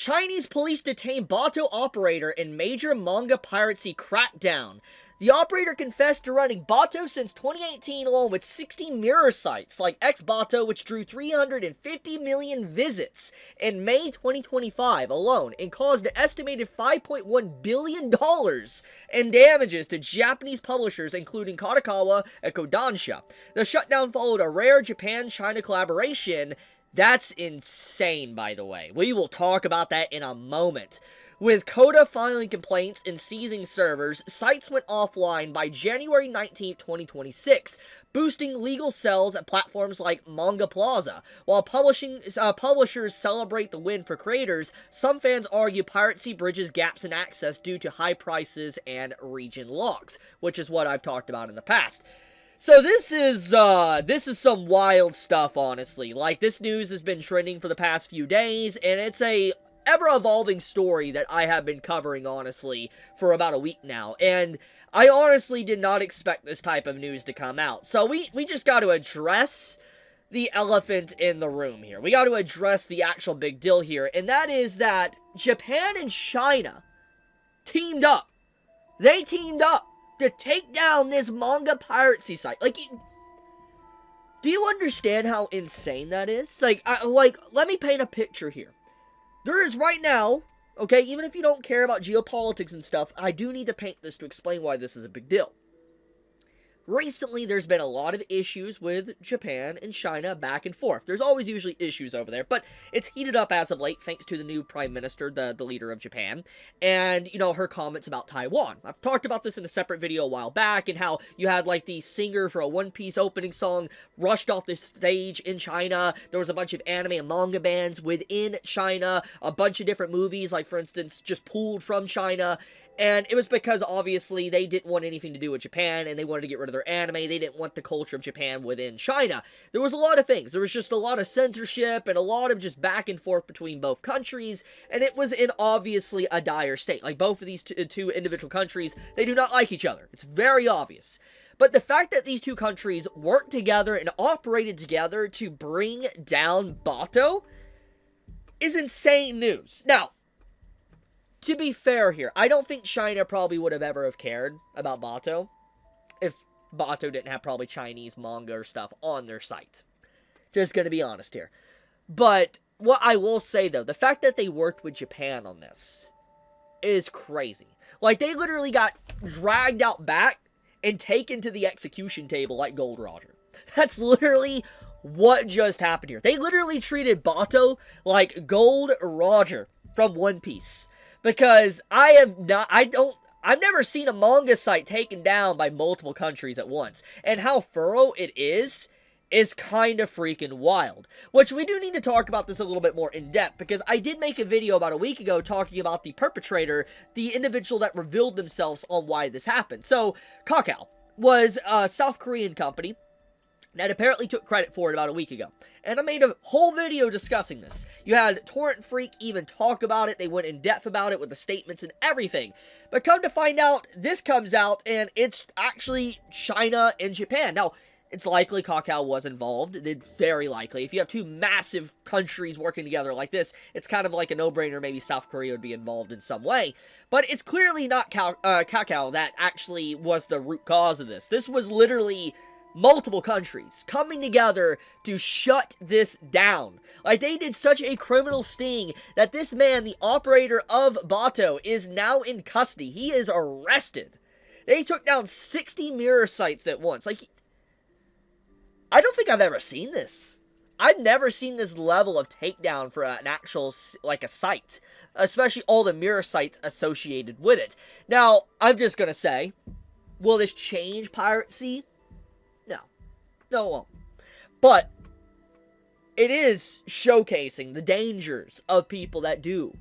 Chinese police detain Bato operator in major manga piracy crackdown. The operator confessed to running Bato since 2018 along with 60 mirror sites like X-Bato, which drew 350 million visits in May 2025 alone and caused an estimated $5.1 billion in damages to Japanese publishers including Kadokawa and Kodansha. The shutdown followed a rare Japan-China collaboration. That's insane, by the way. We will talk about that in a moment. With Coda filing complaints and seizing servers, sites went offline by January 19, 2026, boosting legal sales at platforms like Manga Plaza. While publishers celebrate the win for creators, some fans argue piracy bridges gaps in access due to high prices and region locks, which is what I've talked about in the past. So this is some wild stuff, honestly. Like, this news has been trending for the past few days, and it's a ever-evolving story that I have been covering, honestly, for about a week now. And I honestly did not expect this type of news to come out. So we just got to address the elephant in the room here. We got to address the actual big deal here, and that is that Japan and China teamed up. They teamed up to take down this manga piracy site. Like, do you understand how insane that is? Like, let me paint a picture here. There is right now, okay, even if you don't care about geopolitics and stuff, I do need to paint this to explain why this is a big deal. Recently, there's been a lot of issues with Japan and China back and forth. There's always usually issues over there, but it's heated up as of late thanks to the new Prime Minister, the leader of Japan, and, you know, her comments about Taiwan. I've talked about this in a separate video a while back, and how you had, like, the singer for a One Piece opening song rushed off the stage in China. There was a bunch of anime and manga bands within China, a bunch of different movies, like, for instance, just pulled from China. And it was because, obviously, they didn't want anything to do with Japan, and they wanted to get rid of their anime. They didn't want the culture of Japan within China. There was a lot of things. There was just a lot of censorship, and a lot of just back and forth between both countries, and it was in, obviously, a dire state. Like, both of these two individual countries, they do not like each other. It's very obvious. But the fact that these two countries worked together and operated together to bring down Bato is insane news. Now, to be fair here, I don't think China probably would have ever have cared about Bato if Bato didn't have probably Chinese manga or stuff on their site. Just gonna be honest here. But what I will say, though, the fact that they worked with Japan on this is crazy. Like, they literally got dragged out back and taken to the execution table like Gold Roger. That's literally what just happened here. They literally treated Bato like Gold Roger from One Piece. Because I've never seen a manga site taken down by multiple countries at once. And how thorough it is kind of freaking wild. Which we do need to talk about this a little bit more in depth, because I did make a video about a week ago talking about the perpetrator, the individual that revealed themselves on why this happened. So, Kakao was a South Korean company that apparently took credit for it about a week ago. And I made a whole video discussing this. You had Torrent Freak even talk about it. They went in depth about it with the statements and everything. But come to find out, this comes out and it's actually China and Japan. Now, it's likely Kakao was involved. It's very likely. If you have two massive countries working together like this, it's kind of like a no-brainer. Maybe South Korea would be involved in some way. But it's clearly not Kakao that actually was the root cause of this. This was literally multiple countries coming together to shut this down. Like, they did such a criminal sting that this man, the operator of Bato, is now in custody. He is arrested. They took down 60 mirror sites at once. Like, I don't think I've ever seen this. I've never seen this level of takedown for an actual, like, a site. Especially all the mirror sites associated with it. Now, I'm just gonna say, will this change piracy? No, it won't. But it is showcasing the dangers of people that do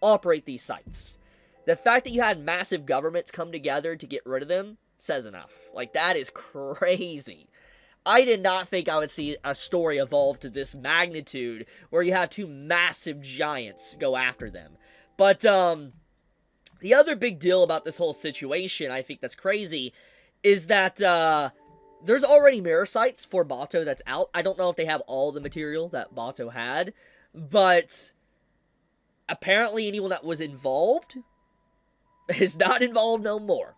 operate these sites. The fact that you had massive governments come together to get rid of them says enough. Like, that is crazy. I did not think I would see a story evolve to this magnitude where you have two massive giants go after them. But, the other big deal about this whole situation, I think that's crazy, is that, there's already mirror sites for Bato that's out. I don't know if they have all the material that Bato had, but apparently anyone that was involved is not involved no more.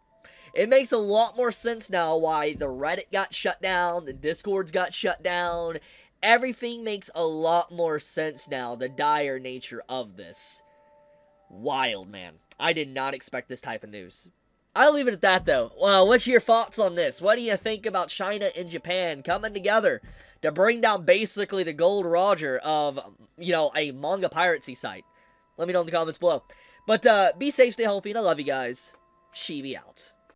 It makes a lot more sense now why the Reddit got shut down, the Discords got shut down. Everything makes a lot more sense now, the dire nature of this. Wild, man. I did not expect this type of news. I'll leave it at that, though. Well, what's your thoughts on this? What do you think about China and Japan coming together to bring down basically the Gold Roger of, a manga piracy site? Let me know in the comments below. But be safe, stay healthy, and I love you guys. Chibi out.